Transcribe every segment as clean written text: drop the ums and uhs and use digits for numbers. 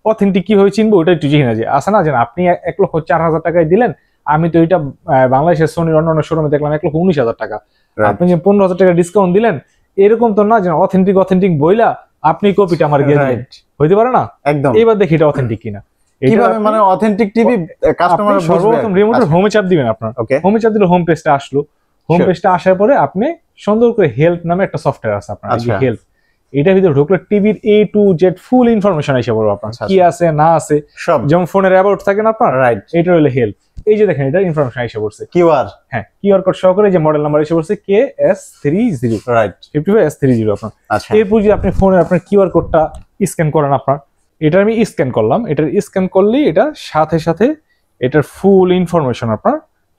Authentic কিভাবে চিনবো ওটা একটু জেনে যে আছে না যে আপনি 1,04,000 টাকায় দিলেন, আমি তো এটা বাংলাদেশের সোনির অন্যান্য শোরুমে দেখলাম 1,19,000 টাকা, আপনি যে 15,000 টাকা ডিসকাউন্ট দিলেন, এরকম তো না যে অথেন্টিক বইলা আপনি কপিটা আমার দিয়ে দিলেন, হইতে পারে না? একদম। এবার দেখি এটা অথেন্টিক কিনা। কিভাবে মানে অথেন্টিক টিভি কাস্টমার সর্বপ্রথম রিমোটের হোমে চাপ দিবেন আপনার, হোমে চাপ দিলে হোম পেজটা আসলো, হোম পেজটা আসার পরে আপনি সুন্দর করে হেল্প নামে একটা সফটওয়্যার আছে আপনার, এই যে হেল্প, এটার ভিতরে ঢুকলে টিভির A to Z full information এসে পড়বে আপনার, কি আছে না আছে সব, যেমন ফোনের অ্যাবাউট থাকে না আপনার, রাইট, এটা হলো হেল্প। এই যে দেখেন এটা ইনফরমেশন এসে পড়ছে, কিউআর, হ্যাঁ কিউআর কোড সহকারে যে মডেল নাম্বার এসে পড়ছে KS30, রাইট 55S30 আপনার। এরপর যদি আপনি ফোনে আপনার কিউআর কোডটা স্ক্যান করেন আপনার, এটা আমি স্ক্যান করলাম, এটার স্ক্যান করলেই এটা সাথে সাথে এটার ফুল ইনফরমেশন আপনার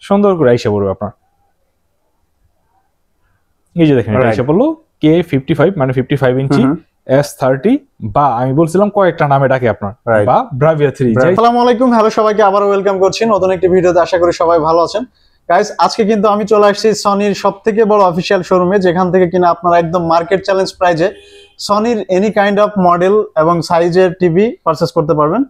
সুন্দর করে এসে পড়বে আপনার। এই যে দেখেন এটা এসে পড়লো K55 মানে 55 ইঞ্চি S30, বা আমি বলছিলাম কয়েকটা নামে ডাকে আপনার, বা ব্রাভিয়া 3। আসসালামু আলাইকুম, হ্যালো সবাইকে আবারো ওয়েলকাম করছি নতুন একটি ভিডিওতে। আশা করি সবাই ভালো আছেন। গাইস, আজকে কিন্তু আমি চলে আসছি সনির সবথেকে বড় অফিশিয়াল শোরুমে, যেখান থেকে কিনা আপনারা একদম মার্কেট চ্যালেঞ্জ প্রাইজে সনির এনি কাইন্ড অফ মডেল এবং সাইজের টিভি পারচেজ করতে পারবেন।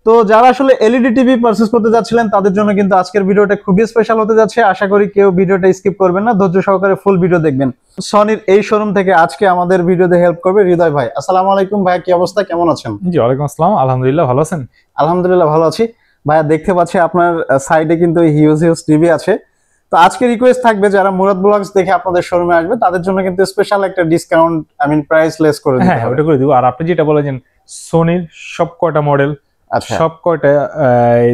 তো যারা আসলে এলইডি টিভি পারচেজ করতে যাচ্ছিলেন তাদের জন্য কিন্তু আজকের ভিডিওটা খুবই স্পেশাল হতে যাচ্ছে। আশা করি কেউ ভিডিওটা স্কিপ করবেন না, ধৈর্য সহকারে ফুল ভিডিও দেখবেন। সনির এই শোরুম থেকে আজকে আমাদের ভিডিওতে হেল্প করবে হৃদয় ভাই। আসসালামু আলাইকুম ভাই, কি অবস্থা, কেমন আছেন? জি ওয়ালাইকুম আসসালাম, আলহামদুলিল্লাহ, ভালো আছেন? আলহামদুলিল্লাহ ভালো আছি ভাইয়া। দেখতে পাচ্ছি আপনার সাইডে কিন্তু হিউজ টিভি আছে। তো আজকে রিকোয়েস্ট থাকবে যারা মুরাদ ব্লগস দেখে আপনাদের শোরুমে আসবে তাদের জন্য কিন্তু স্পেশাল একটা ডিসকাউন্ট, প্রাইস লেস করে দিতে হবে। হ্যাঁ, ওটা করে দিব। আর আপনি যেটা বলেছেন সনির সব কয়টা মডেল, সব কয়টা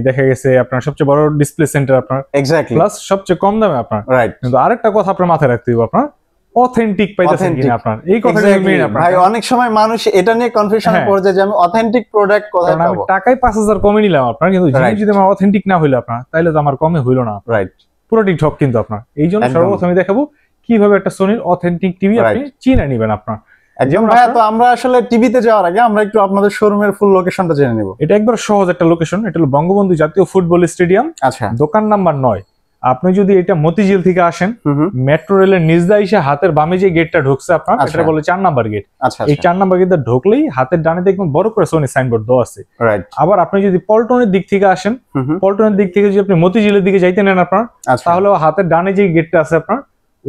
দেখা গেছে আপনার সবচেয়ে বড় ডিসপ্লে সেন্টার আপনার, এক্স্যাক্টলি, প্লাস সবচেয়ে কম দামে আপনার, রাইট। কিন্তু আরেকটা কথা আপনার মাথায় রাখতে হবে, আপনার অথেন্টিক পাইতেছেন কিনা আপনার, এই কথাটা মেইন আপনার। ভাই অনেক সময় মানুষ এটা নিয়ে কনফিউশনে পড়ে যায় যে আমি অথেন্টিক প্রোডাক্ট কোথায় পাবো। আমি টাকায় 5,000 কমে নিলাম আপনার, কিন্তু জিনিস যদি আমার অথেন্টিক না হইলো আপনার, তাহলে তো আমার কমে হইলো না, রাইট, পুরোটি ঠক কিন্তু আপনার। এই জন্য সর্বপ্রথম আমি দেখাবো কিভাবে একটা সনির অথেন্টিক টিভি আপনি চিনে নেবেন আপনার। একদম ভাইয়া, তো আমরা আসলে টিভিতে যাওয়ার আগে আমরা একটু আপনাদের শোরুমের ফুল লোকেশনটা জেনে নেব। এটা একবার সহজ একটা লোকেশন, এটা হলো বঙ্গবন্ধু জাতীয় ফুটবল স্টেডিয়াম, আচ্ছা, দোকান নাম্বার 9। আপনি যদি এটা মতিঝিল থেকে আসেন, মেট্রো রেলের নিচদা এসে হাতের বামে যে গেটটা ঢুকছে আপনার, এটা বলে 4 নাম্বার গেট। এই 4 নাম্বার গেটে ঢুকলেই হাতের ডানে দেখবেন বড় করে সনি সাইনবোর্ড দেওয়া আছে, রাইট। আবার আপনি যদি পল্টনের দিক থেকে আসেন, পল্টনের দিক থেকে যদি আপনি মতিঝিলের দিকে যাইতে নেন আপনার, তাহলে হাতের ডানে যে গেটটা আছে আপনার,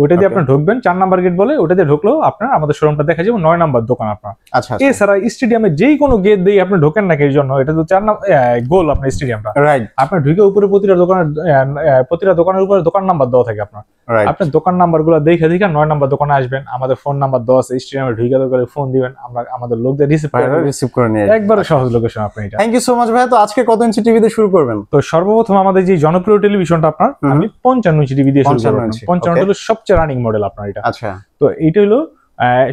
ওটা দিয়ে আপনি ঢুকবেন, 4 নাম্বার গেট বলে, ওটা দিয়ে ঢুকলেও আপনার আমাদের শোরুমটা দেখা যাবে 9 নাম্বার দোকান আপনার। আচ্ছা, এছাড়া স্টেডিয়ামে যেই কোনো গেট দিয়ে আপনি ঢোকেন না এর জন্য, এটা তো 4 নাম্বার গোল আপনার স্টেডিয়ামটা, রাইট। আপনি ঢুকে উপরে প্রতিটা দোকানের উপরে দোকান নাম্বার দেওয়া থাকে আপনার, আপনি দোকান নাম্বার গুলো দেখে 9 নাম্বার দোকানে আসবেন, আমাদের ফোন নাম্বার দেওয়া আছে, স্টেডিয়ামে ঢুকে করে ফোন দিবেন, আমরা আমাদের লোকদের রিসিভ করে নিয়ে একবারে সহজ লোকেশন আপনার। এটা থ্যাংক ইউ সো মাচ ভাই। তো আজকে কত ইঞ্চি টিভি দিয়ে শুরু করবেন? তো সর্বপ্রথম আমাদের যে জনপ্রিয় টেলিভিশনটা আপনার, আমি 55 ইঞ্চি টিভি দিয়ে শুরু করব। 55 হলো সবচেয়ে রানিং মডেল আপনার এটা, আচ্ছা। তো এইটা হলো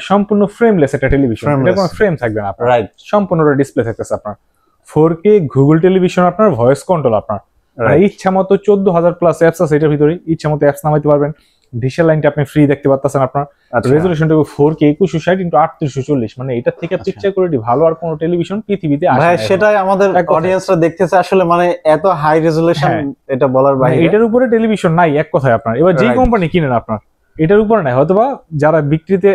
সম্পূর্ণ ফ্রেমলেস একটা টেলিভিশন, এটা কোনো ফ্রেম থাকবে না আপনার, রাইট, সম্পূর্ণটা ডিসপ্লে থাকতেছে আপনার। 4K গুগল টেলিভিশন আপনার, ভয়েস কন্ট্রোল আপনার, ইচ্ছা মতো 14,000 প্লাস অ্যাপস আছে এটার ভিতরে, ইচ্ছা মতো অ্যাপস নামাইতে পারবেন। ডিজিটাল লাইনটা আপনি ফ্রি দেখতে পাচ্ছেন আপনার, রেজোলিউশনটা 4K 2160x3840, মানে এটা থেকে পিকচার কোয়ালিটি ভালো আর কোনো টেলিভিশন পৃথিবীতে আসে না। ভাই সেটাই আমাদের অডিয়েন্সরা দেখতেছে আসলে, মানে এত হাই রেজোলিউশন এটা বলার বাইরে, এটার উপরে টেলিভিশন নাই এক কথায় আপনার। এবার যে কোম্পানি কিনেন আপনার, এটার উপরে নাই, হয়তোবা যারা বিক্রিতে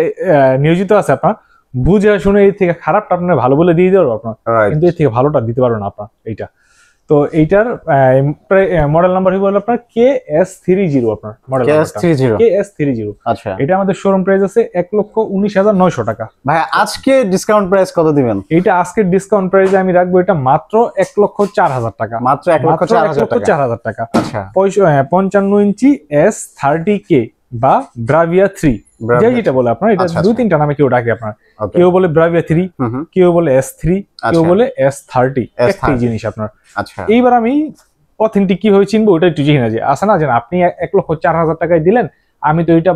নিয়োজিত আছে আপনার বুঝে শুনে এই থেকে খারাপটা আপনার ভালো বলে দিয়ে দেবো আপনার, কিন্তু এর থেকে ভালোটা দিতে পারবেন না আপনার এইটা। তো এইটার মডেল নাম্বার হলো আপনার KS30 আপনার মডেল KS30। আচ্ছা, এটা আমাদের শোরুম প্রাইস আছে 1,19,900 টাকা। ভাই আজকে ডিসকাউন্ট প্রাইস কত দিবেন? এইটা আজকের ডিসকাউন্ট প্রাইসে আমি রাখবো এটা মাত্র 1,04,000 টাকা, মাত্র 1,04,000 টাকা। আচ্ছা, 55 ইঞ্চি S30K বা ব্রাভিয়া 3, যেটা বলে আপনার, এটা 2-3টা নামে কেউ ডাকে আপনার, কেউ বলে ব্রাভিয়া 3, কেউ বলে S3, কেউ বলে S30, একই জিনিস আপনার। আচ্ছা, এইবার আমি অথেন্টিক কিভাবে চিনবো ওটা একটু জেনে যে আছে না যে আপনি 1,04,000 টাকায় দিলেন, আমি তো এটা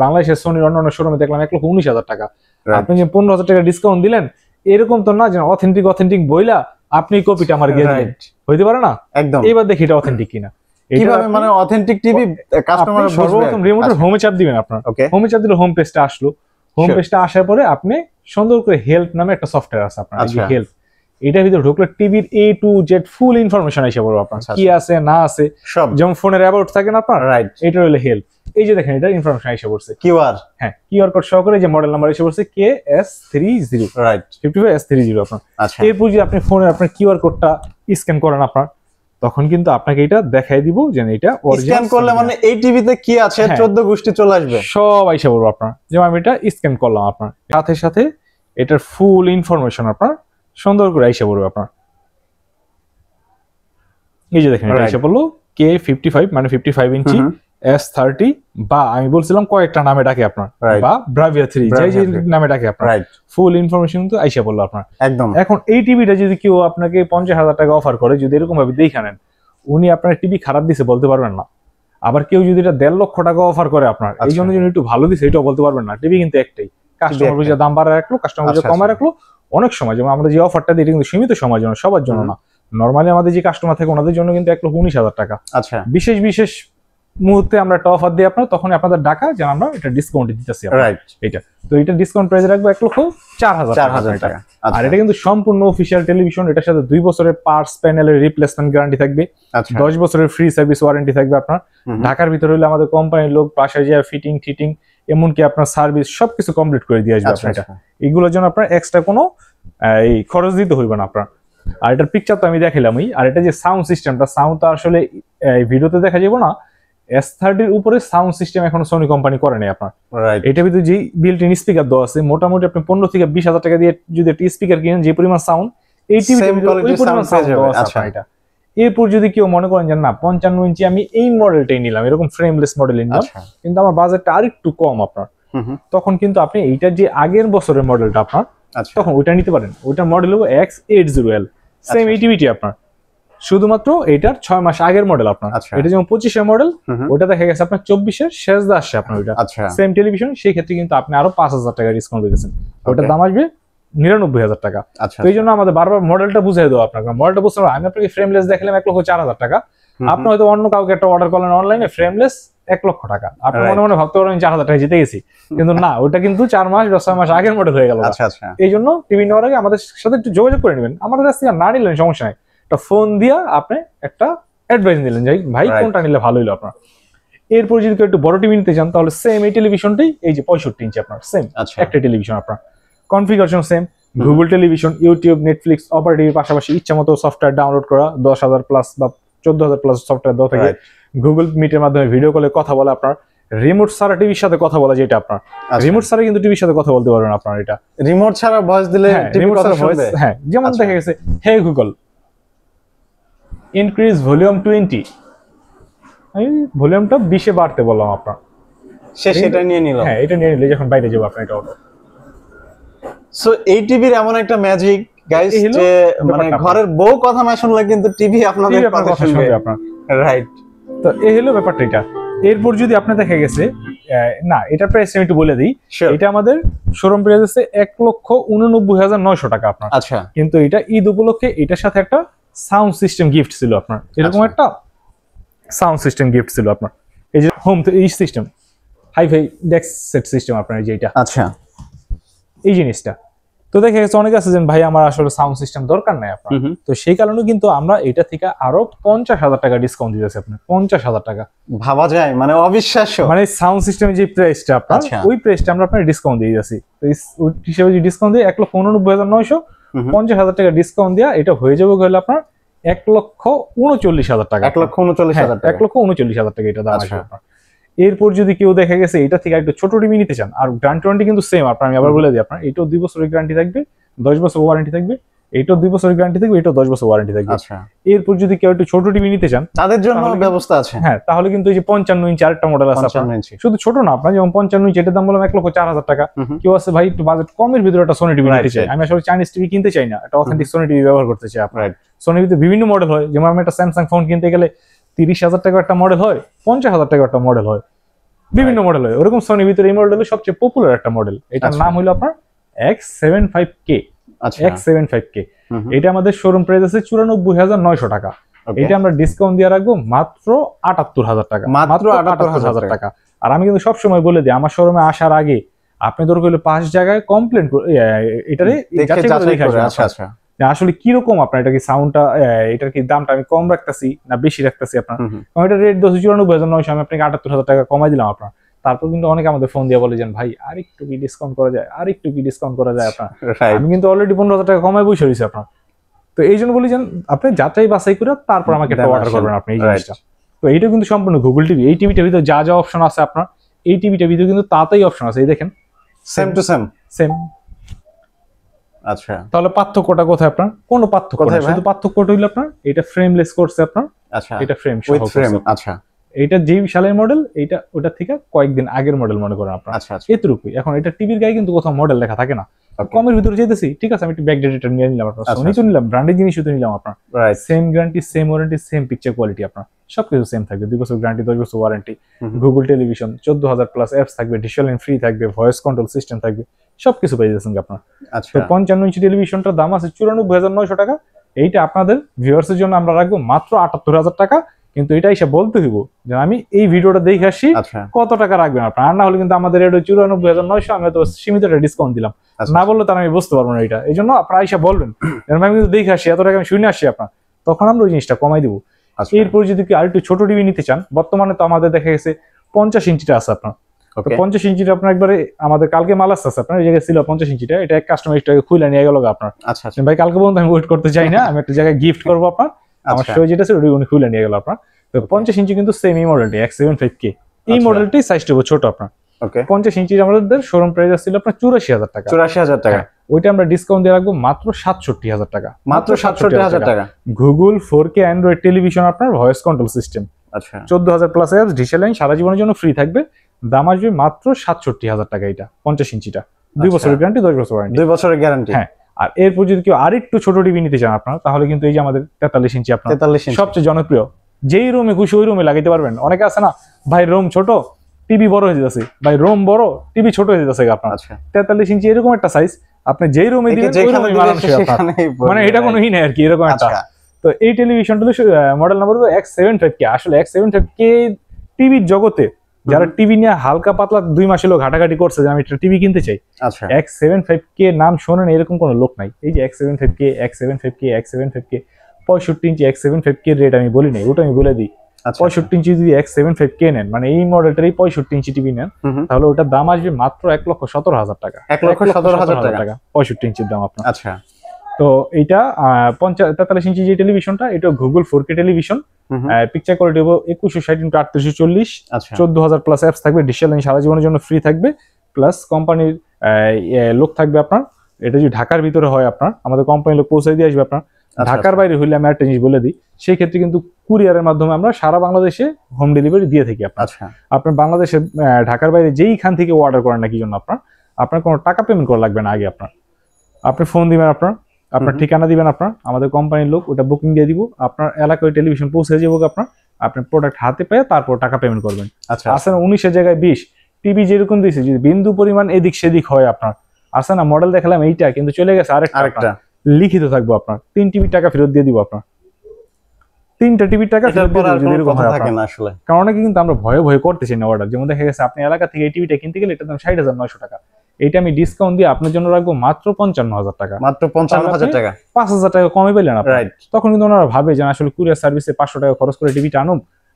বাংলাদেশের সোনির অন্যান্য শোরুমে দেখলাম 1,19,000 টাকা, আপনি যে 15,000 টাকা ডিসকাউন্ট দিলেন, এরকম তো না যে অথেন্টিক বইলা আপনি কপিটা আমার দিয়ে দিলেন, হইতে পারে না? একদম। এবার দেখি এটা অথেন্টিক কিনা। কিভাবে মানে অথেন্টিক টিভি কাস্টমার সর্বপ্রথম রিমোটের হোমে চাপ দিবেন আপনার, হোমে চাপ দিলে হোম পেজটা আসলো, হোম পেজটা আসার পরে আপনি সুন্দর করে হেল্প নামে একটা সফটওয়্যার আছে আপনার, এই যে হেল্প, এটার ভিতরে ঢুকলে টিভির A to Z full information এসে পড়বে আপনার, কি আছে না আছে সব, যেমন ফোনের অ্যাবাউট থাকে না আপনার, রাইট, এটা হলো হেল্প। এই যে দেখেন এটা ইনফরমেশন এসে পড়ছে, কিউআর, হ্যাঁ কিউআর কোড সহকারে যে মডেল নাম্বার এসে পড়ছে KS30, রাইট, 55S30 আপনার। আচ্ছা, এরপর যদি আপনি ফোনে আপনার কিউআর কোডটা স্ক্যান করেন আপনার, তখন কিন্তু আপনাকে এটা দেখাই দিব যে এটা স্ক্যান করলে মানে এই টিভিতে কি আছে 14 গোষ্ঠী চলে আসবে, সব আইসা পড়বে আপনার। যেমন আমি এটা স্ক্যান করলাম আপনার, সাথে সাথে এটার ফুল ইনফরমেশন আপনার সুন্দর করে আইসা পড়বে আপনার। এই যে দেখেন এটা আইসা পড়লো K55 মানে 55 ইঞ্চি S30, বা আমি বলছিলাম কয়েকটা নামে ডাকে আপনার, বা ব্রাভিয়া 3 যে নামে ডাকে আপনার, ফুল ইনফরমেশন কিন্তু আইসা পড়লো আপনার একদম। এখন এই টিভিটা যদি কেউ আপনাকে 50,000 টাকা অফার করে, যদি এরকম ভাবে দেখে নেন, উনি আপনার টিভি খারাপ দিছে বলতে পারবেন না। আবার কেউ যদি এটা 1.5 লক্ষ টাকা অফার করে আপনার, এই জন্য যদি একটু ভালো দিছে এটাও বলতে পারবেন না। টিভি কিন্তু একটাই, কাস্টমার বুঝে দাম বাড়ায় রাখলো, কাস্টমার বুঝে কমায় রাখলো। অনেক সময় যেমন আমরা যে অফারটা দিই এটা কিন্তু সীমিত সময়ের জন্য, সবার জন্য না। নরমালি আমাদের যে কাস্টমার থাকে ওনাদের জন্য কিন্তু 1,19,000 টাকা। আচ্ছা, বিশেষ বিশেষ মুহূর্তে আমরা একটা অফার দিই আপনার, তখন আপনাদের ডাকা যে আমরা এটা ডিসকাউন্ট দিতেছি, রাইট। এটা তো এটা ডিসকাউন্ট প্রাইসে রাখবো 1,04,000 টাকা। আর এটা কিন্তু সম্পূর্ণ অফিসিয়াল টেলিভিশন, এটার সাথে 2 বছরের পার্টস প্যানেলের রিপ্লেসমেন্ট গ্যারান্টি থাকবে, 10 বছরের ফ্রি সার্ভিস ওয়ারেন্টি থাকবে আপনার। ঢাকার ভিতরে হলে আমাদের কোম্পানির লোক বাসায় যায় ফিটিং টিটিং এমনকি আপনার সার্ভিস সবকিছু কমপ্লিট করে দিয়ে আসবে আপনার। এটা এগুলোর জন্য আপনার এক্সট্রা কোনো এই খরচ দিতে হইবে না আপনার। আর এটার পিকচার তো আমি দেখাইলামই। আর এটা যে সাউন্ড সিস্টেমটা, সাউন্ড তো আসলে ভিডিওতে দেখা যাবে না, S30 উপরে সাউন্ড সিস্টেম এখনো সোনি কোম্পানি করে নাই আপনার। এটার ভিতরে যে বিল্ট ইন স্পিকার দেওয়া আছে, মোটামুটি আপনি 15 থেকে 20,000 টাকা দিয়ে যদি একটা স্পিকার কিনেন, যে পরিমাণ সাউন্ড এই টিভিতে ওই পরিমাণ সাউন্ড দেওয়া আছে এটা। এরপর যদি কেউ মনে করেন যে না 55 ইঞ্চি আমি এই মডেলটাই নিলাম, এরকম ফ্রেমলেস মডেল নিলাম, কিন্তু আমার বাজেটটা আরেকটু কম আপনার, তখন কিন্তু আপনি এইটার যে আগের বছরের মডেলটা আপনার, তখন ওইটা নিতে পারেন। ওইটার মডেল হলো X80L, সেম এই টিভিটি আপনার, শুধুমাত্র এটার 6 মাস আগের মডেল আপনার। এটা যেমন 25-এর মডেল, ওটা দেখা গেছে আপনার 24-এর শেষ দা আসছে আপনার ওইটা সেম টেলিভিশন, সেই ক্ষেত্রে কিন্তু আপনি আরো 5,000 টাকা ডিসকাউন্ট পেয়েছেন। ওটার দাম আসবে 99,000 টাকা। তো এই জন্য আমাদের বারবার মডেলটা বুঝিয়ে দেওয়া আপনাকে, মডেলটা বুঝতে হবে। আমি আপনাকে ফ্রেমলেস দেখালাম 1,04,000 টাকা, আপনি হয়তো অন্য কাউকে একটা অর্ডার করলেন অনলাইনে ফ্রেমলেস 1 লক্ষ টাকা, আপনি মনে মনে ভাবতে পারেন 4,000 টাকা জিতে গেছি, কিন্তু না, ওটা কিন্তু 4 মাস বা 6 মাস আগের মডেল হয়ে গেল। এই জন্য টিভি নেওয়ার আগে আমাদের সাথে একটু যোগাযোগ করে নেবেন। আমাদের কাছ থেকে না নিলেন সমস্যা নাই, একটা ফোন দিয়া আপনি একটা অ্যাডভাইস দিলেন যে ভাই কোনটা নিলে ভালো হইলো আপনার। এরপর যদি কেউ একটু বড় টিভি নিতে চান, তাহলে সেম এই টেলিভিশনটাই, এই যে 65 ইঞ্চি আপনার সেম একটা টেলিভিশন আপনার, configuration same, Google television, YouTube, Netflix, অপার টিভির পাশাপাশি ইচ্ছা মতো সফটওয়্যার ডাউনলোড করা, 10,000 প্লাস বা 14,000 প্লাস সফটওয়্যার দেওয়া থাকে। গুগল মিটের মাধ্যমে ভিডিও কলে কথা বলা আপনার, রিমোট ছাড়া টিভির সাথে কথা বলা, যেটা আপনার রিমোট ছাড়া কিন্তু টিভির সাথে কথা বলতে পারবেন আপনার। এটা রিমোট ছাড়া ভয়েস দিলে রিমোট ছাড়া ভয়েস, হ্যাঁ, যেমন দেখা গেছে হে গুগল ইনক্রিজ ভলিউম 20, আমি ভলিউমটা 20-এ বাড়তে বললাম আপনার, সে সেটা নিয়ে নিল। হ্যাঁ, এটা নিয়ে নিলে যখন বাইরে যাবো আপনার এটা অর্ডার। সো এই টিভির এমন একটা ম্যাজিক গাইস, যে মানে ঘরের বউ কথা না শুনলে কিন্তু টিভি আপনাদের কথা শুনবে আপনার, রাইট। তো এই হলো ব্যাপারটা এটা। এরপর যদি আপনি দেখা গেছে না, এটা প্রাইস আমি একটু বলে দিই, এটা আমাদের শোরুম প্রাইস আছে 1,89,900 টাকা আপনার। আচ্ছা, কিন্তু এটা ঈদ উপলক্ষে এটার সাথে একটা সাউন্ড সিস্টেম গিফট ছিল আপনার, এরকম একটা সাউন্ড সিস্টেম গিফট ছিল আপনার। এই যে হোম এই system, hifi desk set system আপনার, এই যে এটা, আচ্ছা, এই জিনিসটা। তো দেখা গেছে অনেকে আছে যে ভাই আমার আসলে সাউন্ড সিস্টেম দরকার নাই আপনার, তো সেই কারণে কিন্তু আমরা এটা থেকে আরো 50,000 টাকা ডিসকাউন্ট দিতেছি আপনার। 50,000 টাকা ভাবা যায়, মানে অবিশ্বাস্য। মানে সাউন্ড সিস্টেমের যে প্রাইসটা আপনার, ওই প্রাইসটা আমরা আপনার ডিসকাউন্ট দিয়ে দিয়েছি। তো ওই হিসেবে যে ডিসকাউন্ট দিয়ে 1,89,900, 50,000 টাকা ডিসকাউন্ট দেওয়া, এটা হয়ে যাবে হলে আপনার 1,39,000 টাকা। 1,39,000 টাকা, 1,39,000 টাকা এটা দাম আসবে আপনার। এরপর যদি কেউ দেখা গেছে এটা থেকে একটু ছোট টিভি নিতে চান, আর গ্যারান্টি কিন্তু সেম আপনার, আমি আবার বলে দিই আপনার, এটাও 2 বছরের গ্যারান্টি থাকবে, 10 বছর ওয়ারেন্টি থাকবে, এটাও 2 বছরের গ্যারান্টি থাকবে, এটাও 10 বছর ওয়ারেন্টি থাকবে। এরপর যদি কেউ একটু ছোট টিভি নিতে চান, তাদের জন্য ব্যবস্থা আছে। হ্যাঁ, তাহলে কিন্তু এই যে 55 ইঞ্চি আরেকটা মডেল আছে আপনার, শুধু ছোট না আপনার, যেমন 55 ইঞ্চি, এটার দাম বললাম 1,04,000 টাকা। কেউ আছে ভাই একটু বাজেট কমের ভিতরে একটা সোনি টিভি নিতে চাই, আমি আসলে চাইনিজ টিভি কিনতে চাই না, একটা অথেন্টিক সোনি টিভি ব্যবহার করতে চাই আপনার। সোনির ভিতরে বিভিন্ন মডেল হয়, যেমন আমি একটা স্যামসাং ফোন কিনতে গেলে 30,000 টাকা একটা মডেল হয়, 50,000 টাকা একটা মডেল হয়, বিভিন্ন মডেল হয়। ওরকম সোনির ভিতরে এই মডেল সবচেয়ে পপুলার একটা মডেল, এটার নাম হলো আপনার X75K। X75K এটা আমাদের শোরুম প্রাইস আছে 94,900 টাকা। এটা আমরা ডিসকাউন্ট দিয়ে রাখবো মাত্র 78,000 টাকা, মাত্র 78,000 টাকা। আর আমি কিন্তু সবসময় বলে দিই, আমার শোরুমে আসার আগে আপনি ধর করলে 5 জায়গায় কমপ্লেন এটারে যে আসলে কিরকম আপনার এটা কি সাউন্ডটা, এটার কি দামটা আমি কম রাখতেছি না বেশি রাখতেছি আপনার। কারণ এটা রেট 294,900, আমি আপনাকে 78,000 টাকা কমাই দিলাম আপনার। তারপর কিন্তু অনেকে আমাদের ফোন দিয়ে বলে যে ভাই আর একটু কি ডিসকাউন্ট করা যায়, আর একটু কি ডিসকাউন্ট করা যায় আপনার। আমি কিন্তু অলরেডি 15,000 টাকা কমাই বসে রয়েছি আপনার। তো এই জন্য বলি যে আপনি যাচাই বাছাই করে তারপর আমাকে একটা অর্ডার করবেন আপনি এই জিনিসটা। তো এইটা কিন্তু সম্পূর্ণ গুগল টিভি। এই টিভিটার ভিতরে যা যা অপশন আছে আপনার, এই টিভিটার ভিতরে কিন্তু তাতেই অপশন আছে, এই দেখেন সেম টু সেম সেম। আচ্ছা, তাহলে পার্থক্যটা কোথায় আপনার? কোনো পার্থক্য নেই, শুধু পার্থক্যটা হইলো আপনার এটা ফ্রেমলেস করছে আপনার। আচ্ছা, এটা ফ্রেম উইথ ফ্রেম। আচ্ছা, এটা যেই সালের মডেল, এইটা ওটা থেকে কয়েকদিন আগের মডেল মনে করেন আপনার। আচ্ছা, এতটুকুই। এখন এটা টিভির গায়ে কিন্তু কোথাও মডেল লেখা থাকে না। কমের ভিতরে যেতেছি, ঠিক আছে, আমি একটু ব্যাকডেটেড নিয়ে নিলাম আপনার, সোনি তো নিলাম, ব্র্যান্ডের জিনিসও তো নিলাম আপনার। Same guarantee, same warranty, same picture quality আপনার, সবকিছু সেম থাকবে। 2 বছর গ্যারান্টি, 10 বছর warranty. Google television 14,000 plus apps থাকবে, ডিশ লাইন ফ্রি থাকবে, ভয়েস কন্ট্রোল সিস্টেম থাকবে, সবকিছু পেয়ে যাচ্ছেন আপনার। তো 55 ইঞ্চি টেলিভিশনটার দাম আছে 94,900 টাকা। এইটা আপনাদের ভিউয়ার্সের জন্য আমরা রাখবো মাত্র 78,000 টাকা। কিন্তু এটা এসে বলতে হইব যে আমি এই ভিডিওটা দেখে আসি, কত টাকা রাখবেন আপনার। আর না হলে কিন্তু আমাদের এটা 94,900, আমি তো সীমিত একটা ডিসকাউন্ট দিলাম, না বললে তার আমি বুঝতে পারবো না এটা। এই জন্য আপনারা এসে বলবেন আমি কিন্তু দেখে আসি, এত টাকা আমি শুনে আসি আপনার, তখন আমরা ওই জিনিসটা কমাই দিব। এরপর যদি আর একটু ছোট টিভি নিতে চান, বর্তমানে তো আমাদের দেখা গেছে 50 ইঞ্চিটা আছে আপনার। তো 50 ইঞ্চিটা আপনার একবারে আমাদের কালকে মাল আসছে আপনার, এই জায়গায় ছিল 50 ইঞ্চিটা, এটা এক কাস্টমার এটাকে খুলে নিয়ে গেল আপনার। আচ্ছা, ভাই কালকে পর্যন্ত আমি ওয়েট করতে চাই না, আমি একটা জায়গায় গিফট করবো আপনার, আমার শো যেটা ছিল ওটা উনি খুলে নিয়ে গেল আপনার। তো 50 ইঞ্চি কিন্তু সেম এই মডেলটি X75K, এই মডেলটি সাইজটা ছোট আপনার। 50 ইঞ্চির আমাদের শোরুম প্রাইস ছিল আপনার 84,000 টাকা। 84,000 টাকা। ওইটা আমরা ডিসকাউন্ট দিয়ে রাখবো মাত্র 67,000 টাকা। মাত্র 67,000 টাকা। গুগল 4K অ্যান্ড্রয়েড টেলিভিশন আপনার, ভয়েস কন্ট্রোল সিস্টেম। আচ্ছা, 14,000 প্লাস অ্যাপস, ডিশ লাইন সারা জীবনের জন্য ফ্রি থাকবে। দাম আসবে মাত্র 67,000 টাকা। এটা 50 ইঞ্চিটা 2 বছরের গ্যারান্টি, 10 বছর ওয়ারেন্টি। 2 বছরের গ্যারান্টি। হ্যাঁ। আর এরপর যদি কেউ আরেকটু ছোট টিভি নিতে চান আপনার, তাহলে কিন্তু এই যে আমাদের 43 ইঞ্চি আপনার, সবচেয়ে জনপ্রিয়, যেই রুমে খুশি ওই রুমে লাগাইতে পারবেন। অনেকে আছে না ভাই রুম ছোট, টিভি বড় হয়ে যাচ্ছে, ভাই রুম বড়, টিভি ছোট হয়ে যাচ্ছে আপনার। 43 ইঞ্চি এরকম একটা সাইজ, আপনি যেই রুমে দিবেন ওই রুমে মানানসই আপনার, মানে এটা কোনো ই নেই আর কি, এরকম একটা। তো এই টেলিভিশনটা মডেল নাম্বার X75K। আসলে X75K টিভির জগতে যারা টিভি নিয়ে হালকা পাতলা 2 মাস হলো ঘাটাঘাটি করছে যে আমি একটা টিভি কিনতে চাই, X75K নাম শোনেন এরকম কোনো লোক নাই। এই যে X75K, X75K, X75K 65 ইঞ্চি X75K রেট আমি বলি নাই, ওটা আমি বলে দিই। 65 ইঞ্চি যদি X75K নেন, মানে এই মডেলটারই 65 ইঞ্চি টিভি নেন, তাহলে ওটার দাম আসবে মাত্র 1,17,000 টাকা। 1,17,000 টাকা 65 ইঞ্চির দাম আপনার। আচ্ছা, তো এইটা 43 ইঞ্চি যে টেলিভিশনটা, এটা Google 4K television, picture quality হবে 2160x3840, 14,000 প্লাস অ্যাপস থাকবে, ডিশ লাইন সারা জীবনের জন্য ফ্রি থাকবে, প্লাস কোম্পানির লোক থাকবে আপনার। এটা যদি ঢাকার ভিতরে হয় আপনার, আমাদের কোম্পানির লোক পৌঁছে দিয়ে আসবে আপনার। ঢাকার বাইরে হইলে আমি একটা জিনিস বলে দিই, সেই ক্ষেত্রে কিন্তু কুরিয়ারের মাধ্যমে আমরা সারা বাংলাদেশে হোম ডেলিভারি দিয়ে থাকি আপনার। আপনার বাংলাদেশে ঢাকার বাইরে যেইখান থেকে অর্ডার করেন না কি জন্য আপনার কোনো টাকা পেমেন্ট করা লাগবে না। আগে আপনি ফোন দিবেন, আপনার ঠিকানা দিবেন, আমাদের কোম্পানির লোক ওটা বুকিং দিয়ে দিব, আপনার এলাকায় টেলিভিশন পৌঁছে যাবো আপনার প্রোডাক্ট হাতে পেয়ে তারপর টাকা পেমেন্ট করবেন। আসলে 19-এর জায়গায় 20, টিভি যেরকম দিয়েছে যদি বিন্দু পরিমাণ এদিক সেদিক হয় আপনার, আসে না মডেল দেখালাম এইটা কিন্তু চলে গেছে আরেকটা, লিখিত থাকবো আপনার 3 টিভির টাকা ফেরত দিয়ে দিব আপনার। 3টা টিভির টাকা ফেরত দিয়ে দিব যদি এরকম হয় আপনার। আসলে কারণ অনেকে কিন্তু আমরা ভয়ে করতেছি না অর্ডার। যেমন দেখা গেছে আপনি এলাকা থেকে এই টিভিটা কিনতে গেলে এটার দাম 60,900 টাকা, এইটা আমি ডিসকাউন্ট দিয়ে আপনার জন্য রাখবো মাত্র 55,000 টাকা। মাত্র 55,000 টাকা, 5,000 টাকা কমে পেলেন আপনি। তখন কিন্তু ওনারা ভাবে যে আসলে কুরিয়ার সার্ভিসে 500 টাকা খরচ করে টিভিটা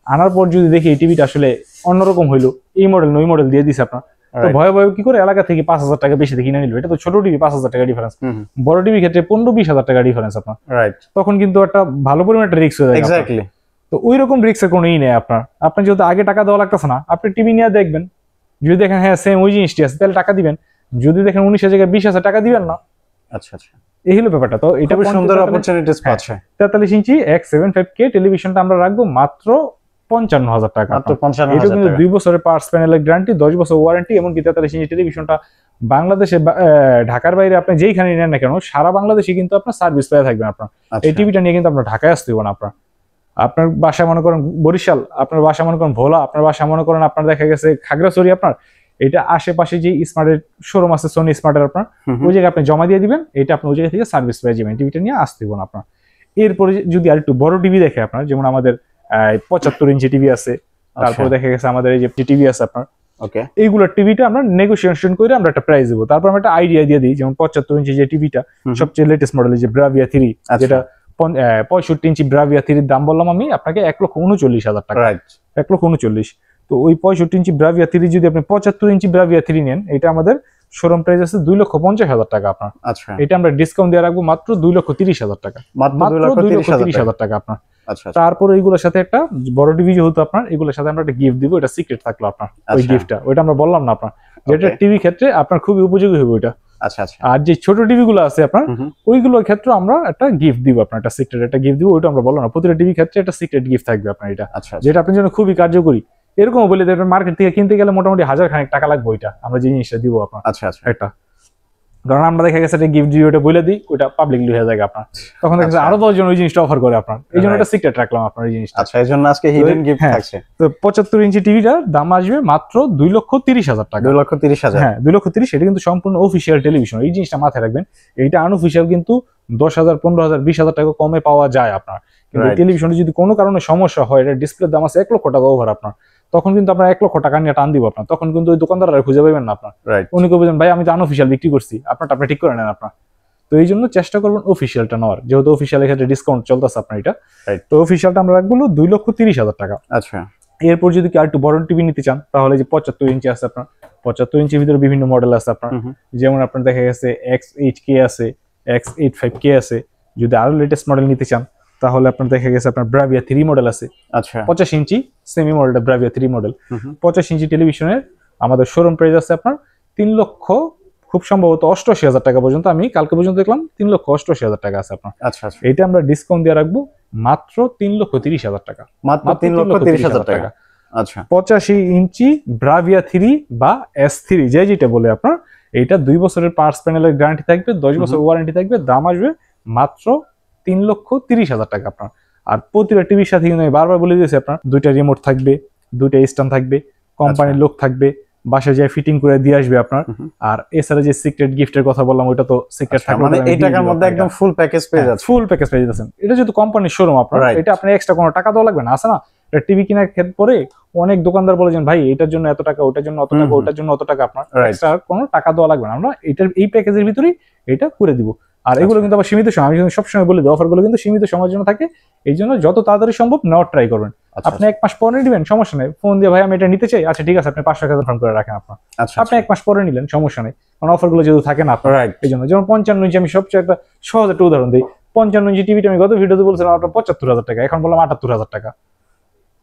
আনার পর যদি দেখি এই টিভিটা আসলে অন্যরকম হইলো, এই মডেল ওই মডেল দিয়ে দিছে আপনার, তো ভয়ে কি করে এলাকা থেকে 5,000 টাকা বেশি কিনে নিল। এটা তো ছোট টিভি 5,000 টাকা ডিফারেন্স, বড় টিভি ক্ষেত্রে 15-20,000 টাকা ডিফারেন্স আপনার। তখন কিন্তু একটা ভালো পরিমাণ একটা রিস্ক হয়ে যায়। তো ওই রকম রিস্কের কোনো নেই আপনার যেহেতু আগে টাকা দেওয়া লাগতেছে না, আপনি টিভি নিয়ে দেখবেন, যদি দেখেন হ্যাঁ সেম ওই জিনিসটি আছে তাহলে টাকা দিবেন, যদি দেখেন 19,000 জায়গায় 20,000 টাকা দিবেন না। আচ্ছা, এই হলো ব্যাপারটা। তো এটা সুন্দর অপরচুনিটিস পাচ্ছে। 43 ইঞ্চি X75K টেলিভিশনটা আমরা রাখবো মাত্র 55,000 টাকা। মাত্র 55,000 এটা কিন্তু 2 বছরের পার্টস প্যানেলের গ্যারান্টি, 10 বছর ওয়ারেন্টি। এমনকি 43 ইঞ্চি টেলিভিশনটা বাংলাদেশে ঢাকার বাইরে আপনি যেইখানে নেন না কেন সারা বাংলাদেশে কিন্তু আপনার সার্ভিস পেয়ে থাকবেন আপনার। এই টিভিটা নিয়ে কিন্তু আপনার ঢাকায় আসতে হবে না আপনার বাসা মনে করেন বরিশাল, আপনার বাসা মনে করেন ভোলা, আপনার বাসা মনে করেন আপনার দেখা গেছে খাগড়াছড়ি, আপনার এটা আশেপাশে যে স্মার্টের শোরুম আছে সোনি স্মার্টের আপনার ওই জায়গায় আপনি জমা দিয়ে দিবেন, এটা আপনি ওই জায়গা থেকে সার্ভিস পেয়ে যাবেন, টিভিটা নিয়ে আসতে হবে না আপনার। এরপরে যদি আর একটু বড় টিভি দেখে আপনার, যেমন আমাদের 75 ইঞ্চি টিভি আছে, তারপর দেখা গেছে আমাদের এই যে টিভি আছে আপনার ওকে, এইগুলোর টিভিটা আমরা নেগোসিয়েশন করে আমরা একটা প্রাইস দেবো। তারপর আমরা একটা আইডিয়া দিয়ে দিই, যেমন 75 ইঞ্চি যে টিভিটা সবচেয়ে লেটেস্ট মডেল যে ব্রাভিয়া 3, যেটা 65 ইঞ্চি ব্রাভিয়া 3 দাম বললাম আমি আপনাকে 1,39,000 টাকা, 1,39,000। তো ওই 65 ইঞ্চি ব্রাভিয়া 3 যদি আপনি 75 ইঞ্চি ব্রাভিয়া 3 নেন, এটা আমাদের শোরুম প্রাইস আছে 2,50,000 টাকা আপনার। আচ্ছা, এটা আমরা ডিসকাউন্ট দিয়ে রাখবো মাত্র 2,30,000 টাকা, মাত্র 2,30,000 টাকা আপনার। আচ্ছা, তারপর এইগুলোর সাথে একটা বড় টিভি যেহেতু আপনার, এগুলোর সাথে আমরা একটা গিফট দিব, এটা সিক্রেট থাকলো আপনার। ওই গিফটটা ওইটা আমরা বললাম না আপনার, যেটা টিভি ক্ষেত্রে আপনার খুবই উপযোগী হবে ওইটা। আচ্ছা আচ্ছা। আর যে ছোট টিভি গুলো আছে আপনার, ওইগুলোর ক্ষেত্রে আমরা একটা গিফট দিব আপনার, একটা সিক্রেট একটা গিফট দিব, ওইটা আমরা বললাম না। প্রতিটা টিভি ক্ষেত্রে একটা সিক্রেট গিফট থাকবে আপনার এটা, যেটা আপনার জন্য খুবই কার্যকরী। এরকম বলে দেবেন মার্কেট থেকে কিনতে গেলে মোটামুটি 1000 খানেক টাকা লাগবে, ওইটা আমরা যে জিনিসটা দিব আপনার। আচ্ছা আচ্ছা। এটা কারণ আমরা দেখা গেছে গিফট দিয়ে ওটা বলে দিই, ওটা পাবলিকলি হয়ে যায় আপনার, তখন দেখা যায় আরো 10 জন ওই জিনিসটা অফার করে আপনার, এই জন্য এটা সিক্রেট রাখলাম আপনার এই জিনিসটা। আচ্ছা, এই জন্য আজকে হিডেন গিফট থাকছে। তো 75 ইঞ্চি টিভিটার দাম আসবে মাত্র 2,30,000 টাকা। 2,30,000, হ্যাঁ 2,30,000। এটা কিন্তু সম্পূর্ণ অফিসিয়াল টেলিভিশন, এই জিনিসটা মাথায় রাখবেন। এইটা আনঅফিসিয়াল কিন্তু 10,000, 15,000, 20,000 টাকা কমে পাওয়া যায় আপনার। কিন্তু টেলিভিশনে যদি কোনো কারণে সমস্যা হয়, এটা ডিসপ্লের দাম আছে 1 লক্ষ টাকা ওভার আপনার, তখন কিন্তু আপনার 1 লক্ষ টাকা নিয়ে টান দিব আপনার, তখন কিন্তু ওই দোকানদাররা খুঁজে পাবেন না আপনার। উনি বলবেন ভাই আমি তো আনঅফিসিয়াল বিক্রি করছি, আপনারটা আপনি ঠিক করে নেন আপনার। তো এই জন্য চেষ্টা করবেন অফিসিয়ালটা নেওয়ার, যেহেতু অফিসিয়ালের ক্ষেত্রে ডিসকাউন্ট চলতেছে আপনার এটা। তো অফিসিয়ালটা আমরা রাখবো 2,30,000 টাকা। আচ্ছা। এরপর যদি আর একটু বড় টিভি নিতে চান, তাহলে যে 75 ইঞ্চি আছে আপনার, 75 ইঞ্চির ভিতরে বিভিন্ন মডেল আছে আপনার, যেমন আপনার দেখা গেছে X8K আছে, X85K আছে। যদি আরো লেটেস্ট মডেল নিতে চান, তাহলে আপনার দেখা গেছে আপনার ব্রাভিয়া 3 মডেল আছে। আচ্ছা, 50 ইঞ্চি সেমি মডেলটা ব্রাভিয়া 3 মডেল। 50 ইঞ্চি টেলিভিশনের আমাদের শোরুম প্রাইস আছে আপনার 3 লক্ষ, খুব সম্ভবত 88,000 টাকা পর্যন্ত, আমি কালকে পর্যন্ত দেখলাম 3,88,000 টাকা আছে আপনার। আচ্ছা আচ্ছা। এটা আমরা ডিসকাউন্ট দিয়ে রাখবো মাত্র 3,30,000 টাকা, মাত্র 3,30,000 টাকা। আচ্ছা। 85 ইঞ্চি ব্রাভিয়া 3 বা S3 যেটা বলে আপনার, এটা 2 বছরের পার্টস প্যানেলের গ্যারান্টি থাকবে, 10 বছর ওয়ারেন্টি থাকবে, দাম আসবে মাত্র 3,30,000 টাকা আপনার। আর প্রতিটা টিভির সাথে কিন্তু আমি বারবার বলে দিয়েছি আপনার, 2টা রিমোট থাকবে, 2টা স্ট্যান্ড থাকবে, কোম্পানির লোক থাকবে, বাসায় যায় ফিটিং করে দিয়ে আসবে আপনার। আর এছাড়া যে সিক্রেট গিফটের কথা বললাম, ওটা তো সিক্রেট থাকবে, মানে এই টাকার মধ্যে একদম ফুল প্যাকেজ পেয়ে যাচ্ছে। ফুল প্যাকেজ পেয়ে যাচ্ছেন। এটা যেহেতু কোম্পানির শোরুম আপনার, এটা আপনি এক্সট্রা কোনো টাকা দেওয়া লাগবে না, আছে না? এটা টিভি কেনার ক্ষেত্রে পরে অনেক দোকানদার বলেছেন ভাই এটার জন্য এত টাকা, ওটার জন্য অত টাকা, ওটার জন্য অত টাকা, আপনার এক্সট্রা কোনো টাকা দেওয়া লাগবে না, আমরা এটার এই প্যাকেজের ভিতরেই এটা করে দিব। আর এগুলো কিন্তু আবার সীমিত সময়, আমি সবসময় বলে দিই অফারগুলো কিন্তু সীমিত সময়ের জন্য থাকে, এই জন্য যত তাড়াতাড়ি সম্ভব নেওয়ার ট্রাই করবেন। আপনি 1 মাস পরে নেবেন, সমস্যা নেই, ফোন দিয়ে ভাই আমি এটা নিতে চাই, আচ্ছা ঠিক আছে আপনি 500 টাকা কনফার্ম করে রাখেন আপনার, আপনি 1 মাস পরে নিলেন, সমস্যা নেই, কারণ অফারগুলো যেহেতু থাকে না আপনার। এই জন্য যেমন 55 ইঞ্চি, আমি সবচেয়ে একটা সহজ একটা উদাহরণ দিই, 55 ইঞ্চি টিভিটা আমি গত ভিডিওতে বলছিলাম আপনার 75,000 টাকা, এখন বললাম 78,000 টাকা,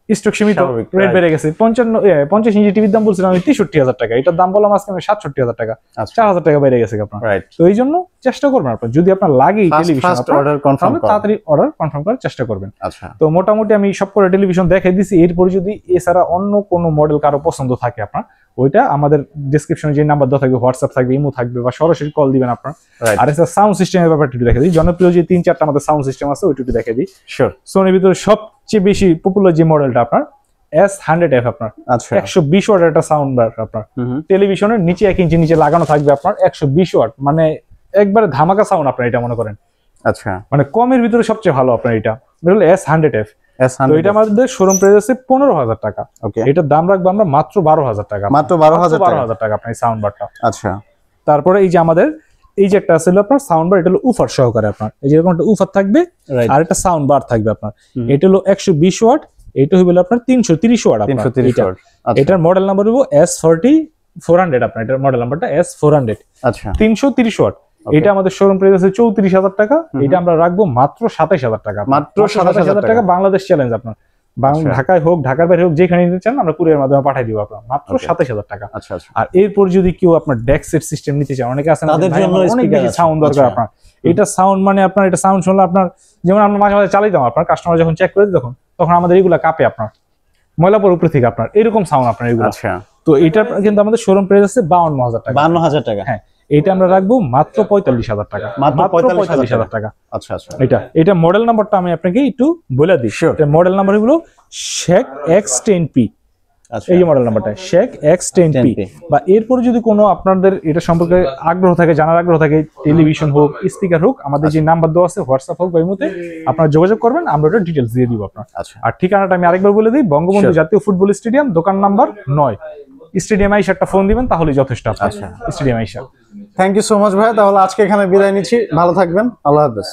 স্টক সীমিত, রেট বেড়ে গেছে। 50 ইঞ্চি টিভির দাম বলছিলাম আমি 63,000 টাকা, এটার দাম বললাম আজকে আমি 67,000 টাকা, 4,000 টাকা বেড়ে গেছে আপনার। তো এই জন্য চেষ্টা করবেন আপনার, যদি আপনার লাগে টেলিভিশন তাড়াতাড়ি অর্ডার কনফার্ম করার চেষ্টা করবেন। তো মোটামুটি আমি সব করে টেলিভিশন দেখাই দিচ্ছি। এরপরে যদি এছাড়া অন্য কোনো মডেল কারো পছন্দ থাকে আপনার, ওইটা আমাদের ডেসক্রিপশনে যে নাম্বার দেওয়া থাকবে, হোয়াটসঅ্যাপ থাকবে, ইমো থাকবে, বা সরাসরি কল দিবেন আপনার। আর এছাড়া সাউন্ড সিস্টেমের ব্যাপারটা একটু দেখে দিই, জনপ্রিয় যে 3-4টা আমাদের সাউন্ড সিস্টেম আছে ওইটুকু দেখে দিই। সোনির ভিতরে সবচেয়ে বেশি পপুলার যে মডেলটা আপনার S100F আপনার, 120 ওয়াটের একটা সাউন্ড বার আপনার, টেলিভিশনের নিচে 1 ইঞ্চি নিচে লাগানো থাকবে আপনার, 120 ওয়াট, মানে একবারে ধামাকা সাউন্ড আপনার এটা মনে করেন। আচ্ছা, মানে কমের ভিতরে সবচেয়ে ভালো আপনার এটা হলো S100F। তো এটা আমাদের শোরুম প্রাইস আছে 15,000 টাকা। এটার দাম রাখবো আমরা মাত্র 12,000 টাকা, মাত্র 12,000 টাকা আপনার এই সাউন্ড বারটা। আচ্ছা, তারপরে এই যে আমাদের এই যে একটা আছে আপনার সাউন্ড বার, এটা হলো উফার সহকারে আপনার, এই যে এরকম একটা উফার থাকবে আর একটা সাউন্ড বার থাকবে আপনার, এটা হলো 120 ওয়াট, এটা হইলো আপনার 330 ওয়াট আপনার। এটার মডেল নাম্বার হলো S40400 আপনার, এটার মডেল নাম্বারটা S400। আচ্ছা, 330 ওয়াট। এটা আমাদের শোরুম প্রাইস আছে 34,000 টাকা, এটা আমরা রাখবো মাত্র 27,000 টাকা, মাত্র 27,000 টাকা। বাংলাদেশ চ্যালেঞ্জ আপনার, ঢাকায় হোক ঢাকার বাইরে হোক যেখানে নিতে চান আমরা কুরিয়ার মাধ্যমে পাঠিয়ে দিব আপনার, মাত্র 27,000 টাকা। আর এরপর যদি কেউ আপনার ডেক্সের সিস্টেম নিতে চান, অনেকে আছে তাদের জন্য অনেক বেশি সাউন্ড দরকার আপনার, এটা সাউন্ড মানে আপনার এটা সাউন্ড শুনলে আপনার, যেমন আমরা মাঝে মাঝে চালাইতাম আপনার, কাস্টমার যখন চেক করে দিত তখন আমাদের এগুলা কাঁপে আপনার, ময়লা পর উপরে থেকে আপনার এরকম সাউন্ড আপনার এগুলো। তো এটা কিন্তু আমাদের শোরুম প্রাইস আছে 52,000 টাকা। 52,000 টাকা, হ্যাঁ। এটা আমরা রাখবো মাত্র 45,000 টাকা, মাত্র 45,000 টাকা। আচ্ছা আচ্ছা। এটা মডেল নাম্বারটা আমি আপনাকে একটু বলে দিই, এটা মডেল নাম্বার হলো শেখ X10P। এই যে মডেল নাম্বারটা শেখ X10P। বা এরপর যদি কোনো আপনাদের এটা সম্পর্কে আগ্রহ থাকে, জানার আগ্রহ থাকে, টেলিভিশন হোক, স্পিকার হোক, আমাদের যে নাম্বার দেওয়া আছে হোয়াটসঅ্যাপ হোক বা ইমোতে আপনারা যোগাযোগ করবেন, আমরা ওটা ডিটেলস দিয়ে দিব আপনার। আর ঠিকানাটা আমি আরেকবার বলে দিই, বঙ্গবন্ধু জাতীয় ফুটবল স্টেডিয়াম, দোকান নাম্বার 9, স্টেডিয়াম আইসা একটা ফোন দিবেন তাহলে যথেষ্ট। আচ্ছা, স্টেডিয়াম আইসা। থ্যাংক ইউ সো মাচ ভাই, তাহলে আজকে এখানে বিদায় নিচ্ছি, ভালো থাকবেন, আল্লাহ হাফেজ।